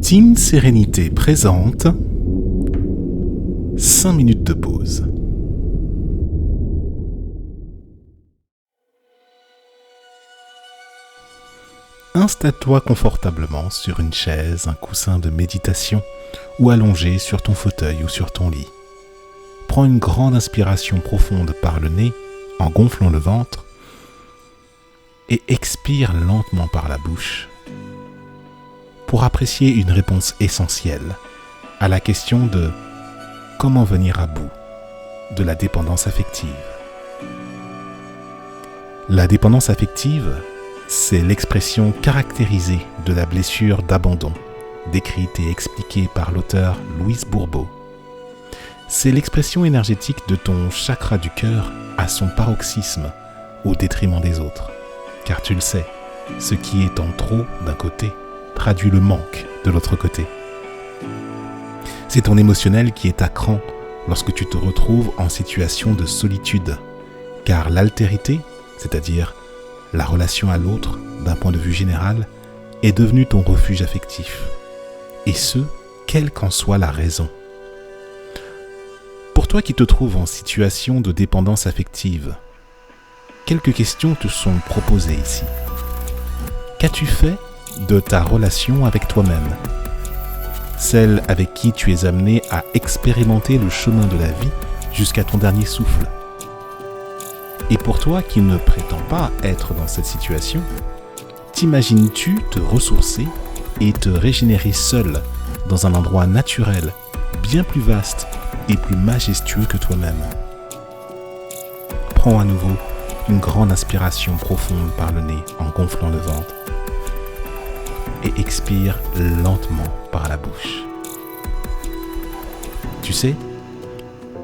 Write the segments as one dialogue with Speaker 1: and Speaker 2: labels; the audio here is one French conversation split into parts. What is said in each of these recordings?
Speaker 1: Team Sérénité présente 5 minutes de pause. Installe-toi confortablement sur une chaise, un coussin de méditation ou allongé sur ton fauteuil ou sur ton lit. Prends une grande inspiration profonde par le nez en gonflant le ventre et expire lentement par la bouche pour apprécier une réponse essentielle à la question de comment venir à bout de la dépendance affective. La dépendance affective, c'est l'expression caractérisée de la blessure d'abandon, décrite et expliquée par l'auteur Louise Bourbeau. C'est l'expression énergétique de ton chakra du cœur à son paroxysme au détriment des autres. Car tu le sais, ce qui est en trop d'un côté traduit le manque de l'autre côté. C'est ton émotionnel qui est à cran lorsque tu te retrouves en situation de solitude, car l'altérité, c'est-à-dire la relation à l'autre d'un point de vue général, est devenue ton refuge affectif, et ce, quelle qu'en soit la raison. Pour toi qui te trouves en situation de dépendance affective, quelques questions te sont proposées ici. Qu'as-tu fait de ta relation avec toi-même, celle avec qui tu es amené à expérimenter le chemin de la vie jusqu'à ton dernier souffle? Et pour toi qui ne prétends pas être dans cette situation, t'imagines-tu te ressourcer et te régénérer seul dans un endroit naturel, bien plus vaste et plus majestueux que toi-même? Prends à nouveau une grande inspiration profonde par le nez en gonflant le ventre et expire lentement par la bouche. Tu sais,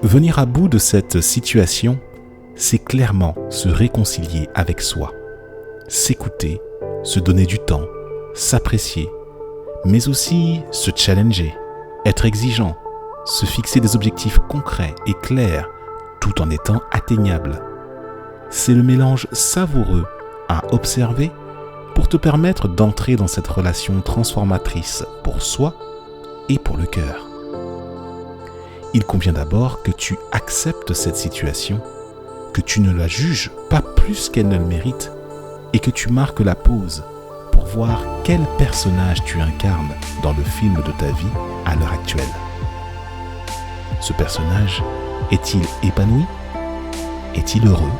Speaker 1: venir à bout de cette situation, c'est clairement se réconcilier avec soi, s'écouter, se donner du temps, s'apprécier, mais aussi se challenger, être exigeant, se fixer des objectifs concrets et clairs tout en étant atteignable. C'est le mélange savoureux à observer pour te permettre d'entrer dans cette relation transformatrice pour soi et pour le cœur. Il convient d'abord que tu acceptes cette situation, que tu ne la juges pas plus qu'elle ne le mérite et que tu marques la pause pour voir quel personnage tu incarnes dans le film de ta vie à l'heure actuelle. Ce personnage est-il épanoui? Est-il heureux?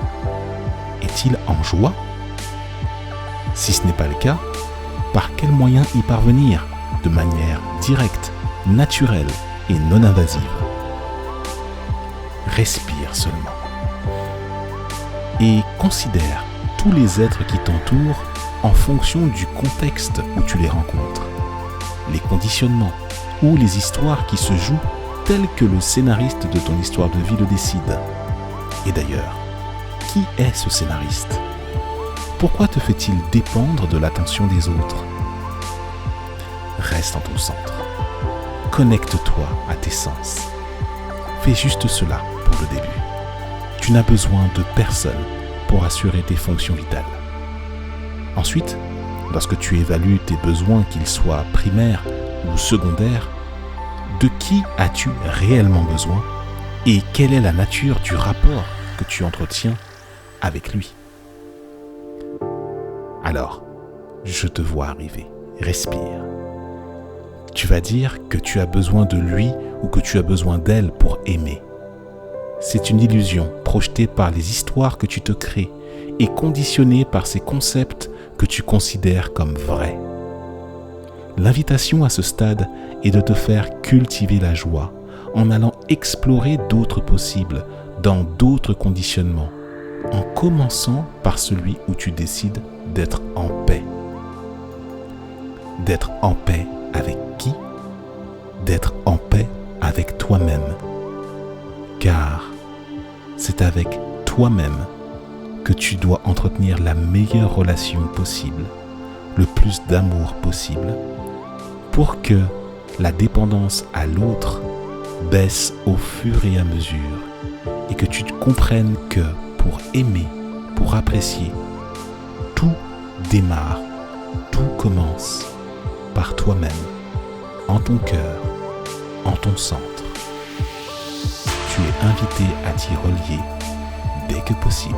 Speaker 1: Est-il en joie? Si ce n'est pas le cas, par quels moyens y parvenir de manière directe, naturelle et non invasive? Respire seulement. Et considère tous les êtres qui t'entourent en fonction du contexte où tu les rencontres, les conditionnements ou les histoires qui se jouent telles que le scénariste de ton histoire de vie le décide. Et d'ailleurs, qui est ce scénariste? Pourquoi te fait-il dépendre de l'attention des autres? Reste en ton centre. Connecte-toi à tes sens. Fais juste cela pour le début. Tu n'as besoin de personne pour assurer tes fonctions vitales. Ensuite, lorsque tu évalues tes besoins, qu'ils soient primaires ou secondaires, de qui as-tu réellement besoin et quelle est la nature du rapport que tu entretiens avec lui? Alors, je te vois arriver. Respire. Tu vas dire que tu as besoin de lui ou que tu as besoin d'elle pour aimer. C'est une illusion projetée par les histoires que tu te crées et conditionnée par ces concepts que tu considères comme vrais. L'invitation à ce stade est de te faire cultiver la joie en allant explorer d'autres possibles dans d'autres conditionnements, en commençant par celui où tu décides d'être en paix. D'être en paix avec qui? D'être en paix avec toi-même. Car c'est avec toi-même que tu dois entretenir la meilleure relation possible, le plus d'amour possible, pour que la dépendance à l'autre baisse au fur et à mesure et que tu comprennes que pour aimer, pour apprécier, tout démarre, tout commence par toi-même. en ton cœur, en ton centre. Tu es invité à t'y relier dès que possible.